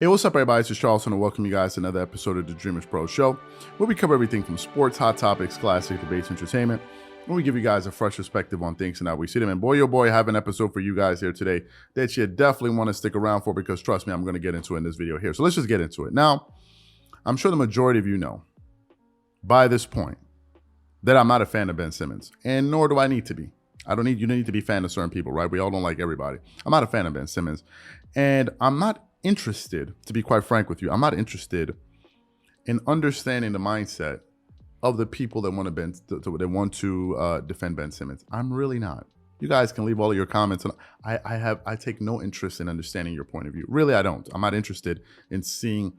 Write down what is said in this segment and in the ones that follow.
Hey, what's up, everybody? It's Charleston, and welcome you guys to another episode of the Dreamerspro Show, where we cover everything from sports, hot topics, classic debates, entertainment, and we give you guys a fresh perspective on things and how we see them. And boy, oh boy, I have an episode for you guys here today that you definitely want to stick around for, because trust me, I'm going to get into it in this video here. So let's just get into it. Now, I'm sure the majority of you know by this point that I'm not a fan of Ben Simmons, and nor do I need to be. You don't need to be a fan of certain people, right? We all don't like everybody. I'm not a fan of Ben Simmons, and I'm not interested, to be quite frank with you, I'm not interested in understanding the mindset of the people that want to defend Ben Simmons. I'm really not. You guys can leave all of your comments, and I take no interest in understanding your point of view. Really, I don't. I'm not interested in seeing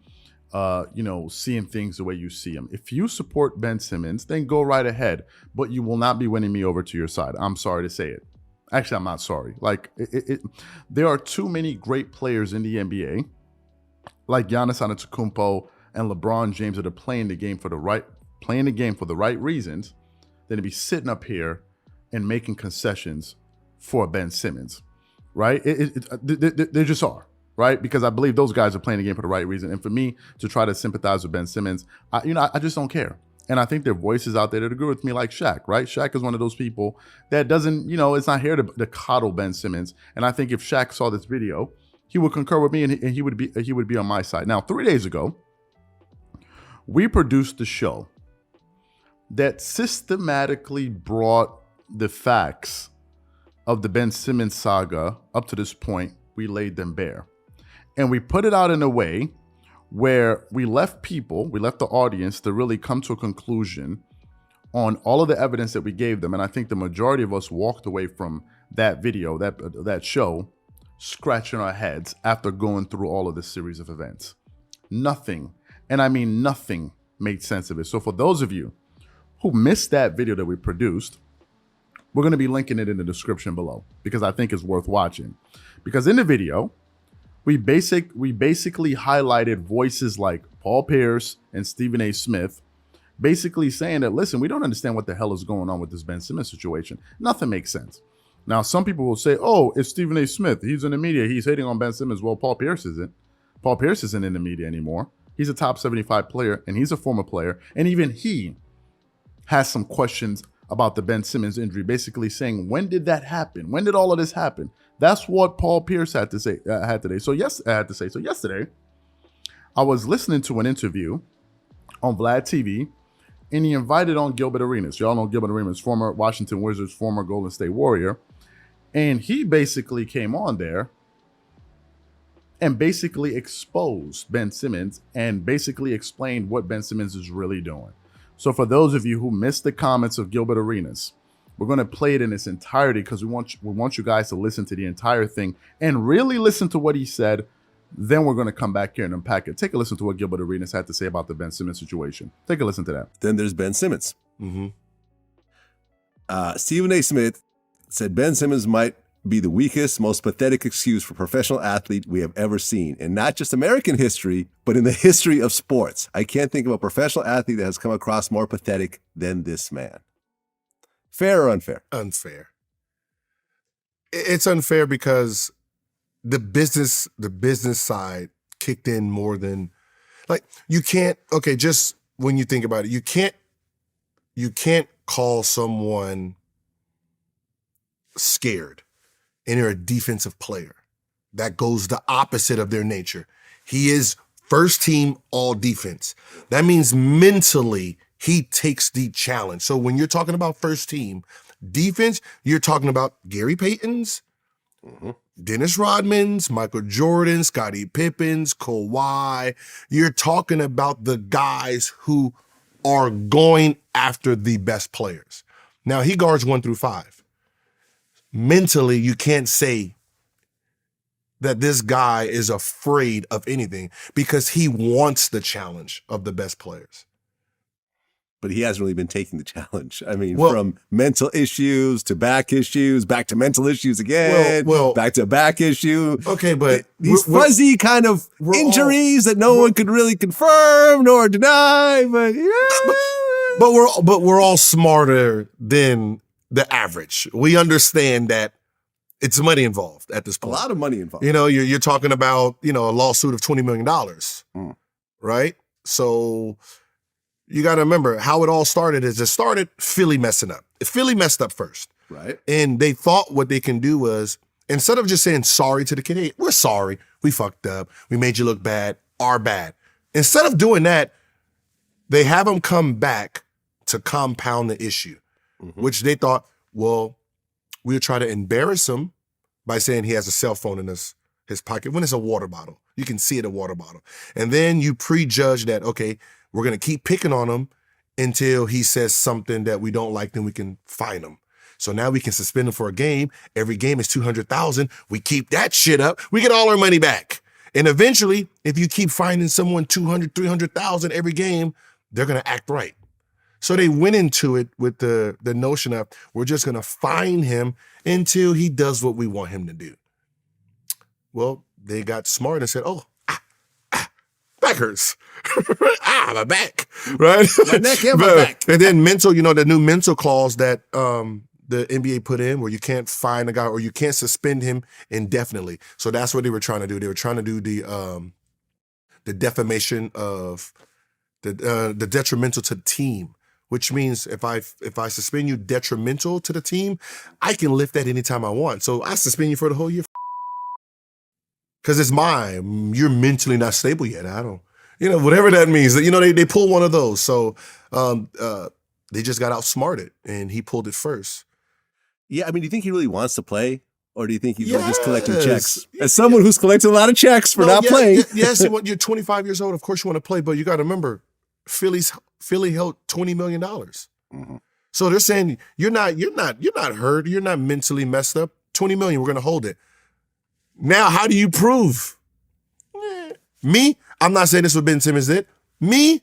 things the way you see them. If you support Ben Simmons, then go right ahead, but you will not be winning me over to your side. I'm sorry to say it. Actually, I'm not sorry. There are too many great players in the NBA, like Giannis Antetokounmpo and LeBron James, that are playing the game for the right reasons, than to be sitting up here and making concessions for Ben Simmons, right? They just are, right? Because I believe those guys are playing the game for the right reason. And for me to try to sympathize with Ben Simmons, I just don't care. And I think there are voices out there that agree with me, like Shaq, right? Shaq is one of those people that doesn't, it's not here to coddle Ben Simmons. And I think if Shaq saw this video, he would concur with me, and he would be on my side. Now, 3 days ago, we produced the show that systematically brought the facts of the Ben Simmons saga up to this point. We laid them bare, and we put it out in a way where we left the audience to really come to a conclusion on all of the evidence that we gave them. And I think the majority of us walked away from that video, that show, scratching our heads after going through all of this series of events. Nothing, and I mean nothing, made sense of it. So for those of you who missed that video that we produced, we're going to be linking it in the description below, because I think it's worth watching. Because in the video, we basically highlighted voices like Paul Pierce and Stephen A. Smith, basically saying that, listen, we don't understand what the hell is going on with this Ben Simmons situation. Nothing makes sense. Now, some people will say, oh, it's Stephen A. Smith. He's in the media. He's hating on Ben Simmons. Well, Paul Pierce isn't. Paul Pierce isn't in the media anymore. He's a top 75 player, and he's a former player. And even he has some questions about the Ben Simmons injury, basically saying, when did that happen? When did all of this happen? That's what Paul Pierce had to say today. So yesterday, I was listening to an interview on Vlad TV, and he invited on Gilbert Arenas. Y'all know Gilbert Arenas, former Washington Wizards, former Golden State Warrior. And he basically came on there and basically exposed Ben Simmons and basically explained what Ben Simmons is really doing. So for those of you who missed the comments of Gilbert Arenas, we're going to play it in its entirety, because we want you guys to listen to the entire thing and really listen to what he said. Then we're going to come back here and unpack it. Take a listen to what Gilbert Arenas had to say about the Ben Simmons situation. Take a listen to that. Then there's Ben Simmons. Stephen A. Smith said Ben Simmons might be the weakest, most pathetic excuse for professional athlete we have ever seen. In not just American history, but in the history of sports. I can't think of a professional athlete that has come across more pathetic than this man. Fair or unfair? Unfair. It's unfair because the business side kicked in more than, you can't, just when you think about it, you can't call someone scared and they're a defensive player. That goes the opposite of their nature. He is first team all defense. That means mentally he takes the challenge. So when you're talking about first team defense, you're talking about Gary Payton's, Dennis Rodman's, Michael Jordan, Scottie Pippen's, Kawhi. You're talking about the guys who are going after the best players. Now, he guards 1 through 5. Mentally, you can't say that this guy is afraid of anything, because he wants the challenge of the best players. But he hasn't really been taking the challenge. I mean, from mental issues to back issues, back to mental issues again, back to back issue. Okay, but these fuzzy kind of injuries that no one could really confirm nor deny. But but we're all smarter than the average. We understand that It's money involved at this A point. lot of money involved. You know, you're talking about, a lawsuit of $20 million, right? So you got to remember how it all started is it started Philly messing up. Philly messed up first. Right. And they thought what they can do was, instead of just saying sorry to the kid, hey, we're sorry, we fucked up, we made you look bad, our bad. Instead of doing that, they have him come back to compound the issue, which they thought, well, we'll try to embarrass him by saying he has a cell phone in his pocket when it's a water bottle. You can see it, a water bottle. And then you prejudge that, okay, we're going to keep picking on him until he says something that we don't like, then we can fine him. So now we can suspend him for a game. Every game is $200,000. We keep that shit up. We get all our money back. And eventually, if you keep fining someone $200,000, $300,000 every game, they're going to act right. So they went into it with the notion of we're just going to fine him until he does what we want him to do. Well, they got smart and said, oh, back hurts. My back, right? My neck and my back. And then mental, the new mental clause that the NBA put in where you can't fine a guy or you can't suspend him indefinitely. So that's what they were trying to do. They were trying to do the defamation of the detrimental to the team. Which means if I suspend you detrimental to the team, I can lift that anytime I want. So I suspend you for the whole year. Because it's mine. You're mentally not stable yet. I don't, whatever that means. They pull one of those. So they just got outsmarted and he pulled it first. Yeah, I mean, do you think he really wants to play? Or do you think he's just collecting Yes. checks? As someone who's collected a lot of checks for not playing. Yes, you're 25 years old. Of course you want to play, but you got to remember, Philly held $20 million. So they're saying you're not hurt, you're not mentally messed up. $20 million, we're gonna hold it. Now, how do you prove? Me, I'm not saying this what Ben Simmons did. Me,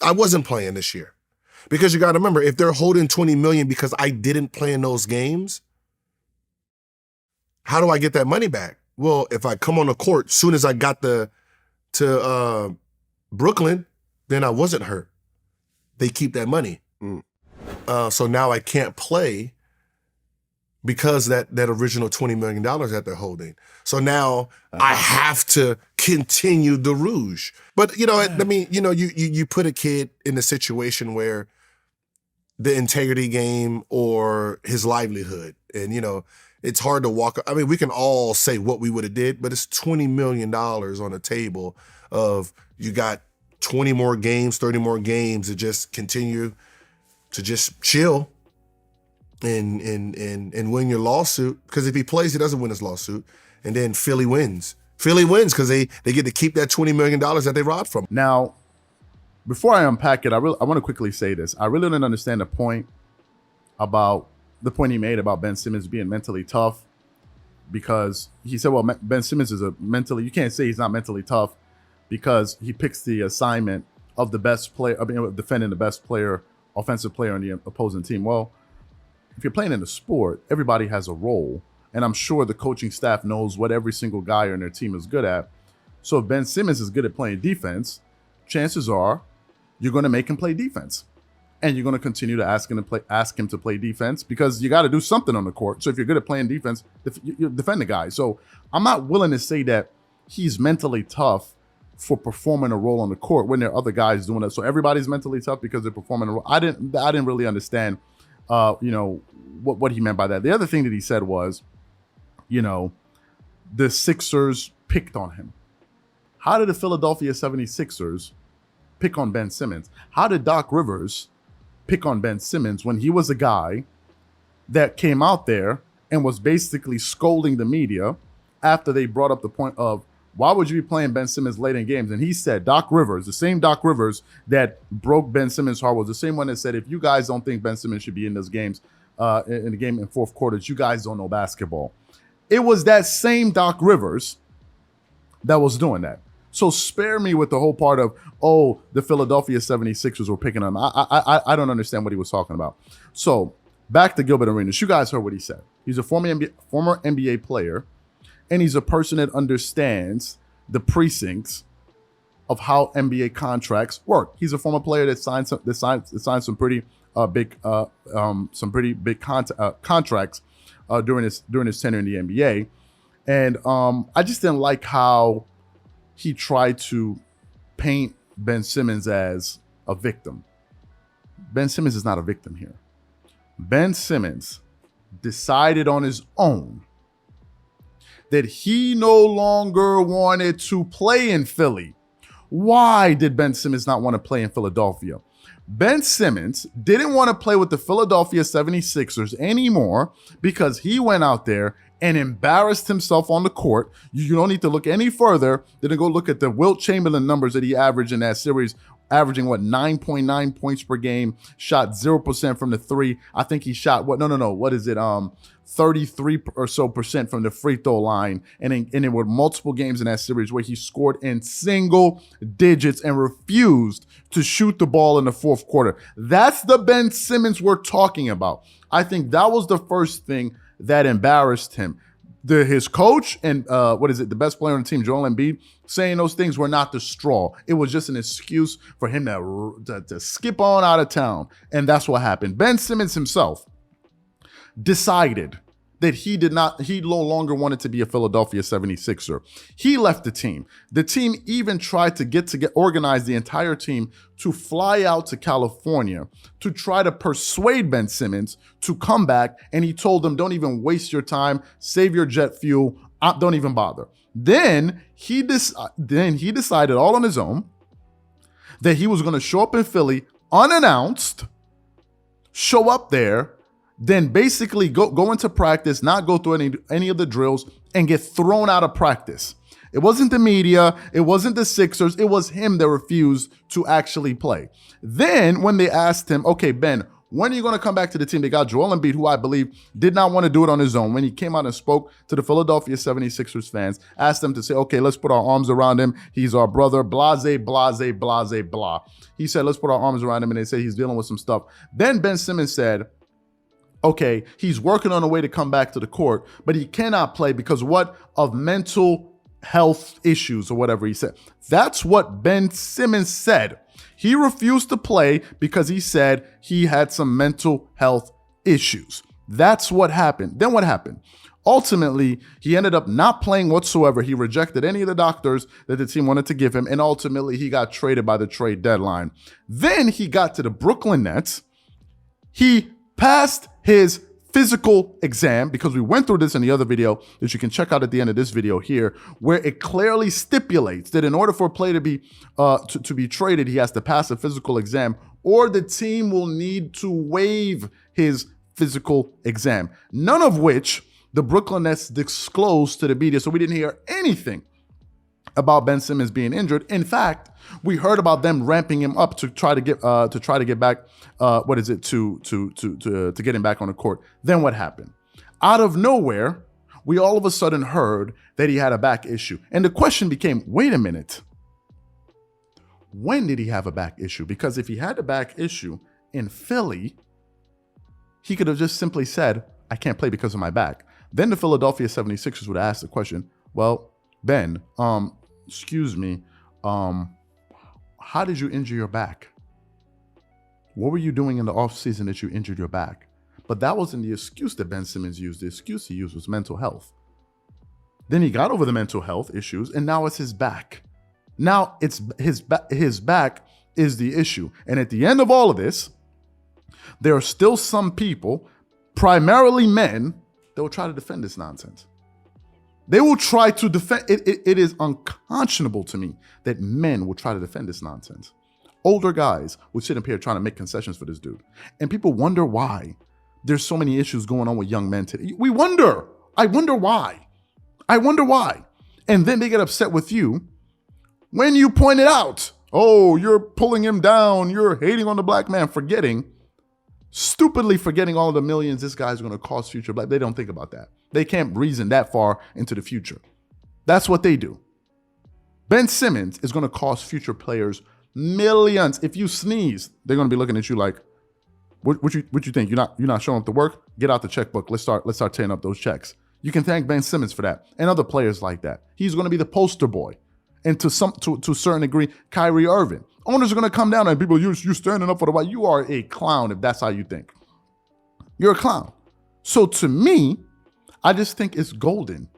I wasn't playing this year. Because you gotta remember, if they're holding $20 million because I didn't play in those games, how do I get that money back? Well, if I come on the court, soon as I got to Brooklyn, then I wasn't hurt. They keep that money. So now I can't play because that original $20 million that they're holding. So now I have to continue the rouge. But, I mean, you put a kid in a situation where the integrity game or his livelihood and, it's hard to walk. I mean, we can all say what we would have did, but it's $20 million on the table of you got 20 more games, 30 more games to just continue to just chill and win your lawsuit. Because if he plays, he doesn't win his lawsuit. And then Philly wins. Philly wins because they get to keep that $20 million that they robbed from. Now, before I unpack it, I want to quickly say this. I really didn't understand the point he made about Ben Simmons being mentally tough, because he said, well, Ben Simmons is you can't say he's not mentally tough because he picks the assignment of the best player, defending the best player, offensive player on the opposing team. Well, if you're playing in a sport, everybody has a role. And I'm sure the coaching staff knows what every single guy on their team is good at. So if Ben Simmons is good at playing defense, chances are you're going to make him play defense. And you're going to continue to ask him to play defense because you got to do something on the court. So if you're good at playing defense, you defend the guy. So I'm not willing to say that he's mentally tough for performing a role on the court when there are other guys doing that. So everybody's mentally tough because they're performing a role. I didn't really understand, what he meant by that. The other thing that he said was, the Sixers picked on him. How did the Philadelphia 76ers pick on Ben Simmons? How did Doc Rivers pick on Ben Simmons when he was a guy that came out there and was basically scolding the media after they brought up the point of, why would you be playing Ben Simmons late in games? And he said, Doc Rivers, the same Doc Rivers that broke Ben Simmons' heart, was the same one that said, if you guys don't think Ben Simmons should be in those games, in the game in fourth quarters, you guys don't know basketball. It was that same Doc Rivers that was doing that. So spare me with the whole part of, the Philadelphia 76ers were picking on him. I don't understand what he was talking about. So back to Gilbert Arenas. You guys heard what he said. He's a former NBA player, and he's a person that understands the precincts of how NBA contracts work. He's a former player that signed some pretty big contracts during his tenure in the NBA. And I just didn't like how he tried to paint Ben Simmons as a victim. Ben Simmons is not a victim here. Ben Simmons decided on his own that he no longer wanted to play in Philly. Why did Ben Simmons not want to play in Philadelphia? Ben Simmons didn't want to play with the Philadelphia 76ers anymore because he went out there and embarrassed himself on the court. You don't need to look any further than to go look at the Wilt Chamberlain numbers that he averaged in that series, averaging 9.9 points per game, shot 0% from the three. I think he shot what is it? 33 or so percent from the free throw line. And there were multiple games in that series where he scored in single digits and refused to shoot the ball in the fourth quarter. That's the Ben Simmons we're talking about. I think that was the first thing that embarrassed him. His coach and the best player on the team, Joel Embiid, saying those things were not the straw. It was just an excuse for him to skip on out of town. And that's what happened. Ben Simmons himself decided that he no longer wanted to be a Philadelphia 76er. He left the team. The team even tried to organize the entire team to fly out to California to try to persuade Ben Simmons to come back. And he told them, don't even waste your time, save your jet fuel, don't even bother. Then he decided all on his own that he was going to show up in Philly unannounced, show up there, then basically go into practice, not go through any of the drills, and get thrown out of practice. It wasn't the media, it wasn't the Sixers, it was him that refused to actually play. Then when they asked him, okay, Ben, when are you going to come back to the team? They got Joel Embiid, who I believe did not want to do it on his own. When he came out and spoke to the Philadelphia 76ers fans, asked them to say, okay, let's put our arms around him. He's our brother, blase, blase, blase, blah. He said, let's put our arms around him, and they said he's dealing with some stuff. Then Ben Simmons said, okay, he's working on a way to come back to the court, but he cannot play because of mental health issues or whatever he said. That's what Ben Simmons said. He refused to play because he said he had some mental health issues. That's what happened. Then what happened? Ultimately, he ended up not playing whatsoever. He rejected any of the doctors that the team wanted to give him, and ultimately he got traded by the trade deadline. Then he got to the Brooklyn Nets. He passed his physical exam, because we went through this in the other video that you can check out at the end of this video here, where it clearly stipulates that in order for a player to be traded, he has to pass a physical exam, or the team will need to waive his physical exam. None of which the Brooklyn Nets disclosed to the media, so we didn't hear anything about Ben Simmons being injured. In fact, we heard about them ramping him up to try to get back to get him back on the court. Then what happened? Out of nowhere, we all of a sudden heard that he had a back issue. And the question became, wait a minute. When did he have a back issue? Because if he had a back issue in Philly, he could have just simply said, I can't play because of my back. Then the Philadelphia 76ers would ask the question, well, Ben, excuse me, how did you injure your back? What were you doing in the offseason that you injured your back? But that wasn't the excuse that Ben Simmons used. The excuse he used was mental health. Then he got over the mental health issues, and now it's his back. Now it's his back is the issue. And at the end of all of this, there are still some people, primarily men, that will try to defend this nonsense. They will try to defend it. It is unconscionable to me that men will try to defend this nonsense. Older guys would sit up here trying to make concessions for this dude. And people wonder why there's so many issues going on with young men today. We wonder. I wonder why. And then they get upset with you when you point it out. Oh, you're pulling him down. You're hating on the black man, stupidly forgetting all of the millions this guy's going to cost future black. They don't think about that. They can't reason that far into the future. That's what they do. Ben Simmons is going to cost future players millions. If you sneeze, they're going to be looking at you like, what you think? You're not showing up to work? Get out the checkbook. Let's start tearing up those checks. You can thank Ben Simmons for that and other players like that. He's going to be the poster boy. And to a certain degree, Kyrie Irving. Owners are going to come down and people, you're standing up for the white. You are a clown if that's how you think. You're a clown. So to me, I just think it's golden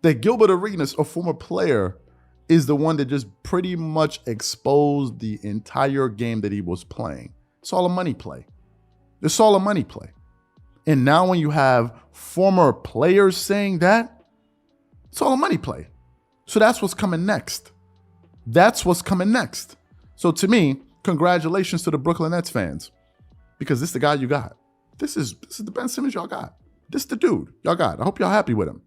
that Gilbert Arenas, a former player, is the one that just pretty much exposed the entire game that he was playing. It's all a money play. It's all a money play. And now when you have former players saying that, it's all a money play. So that's what's coming next. That's what's coming next. So to me, congratulations to the Brooklyn Nets fans, because this is the guy you got. This is the Ben Simmons y'all got. This is the dude y'all got. I hope y'all happy with him.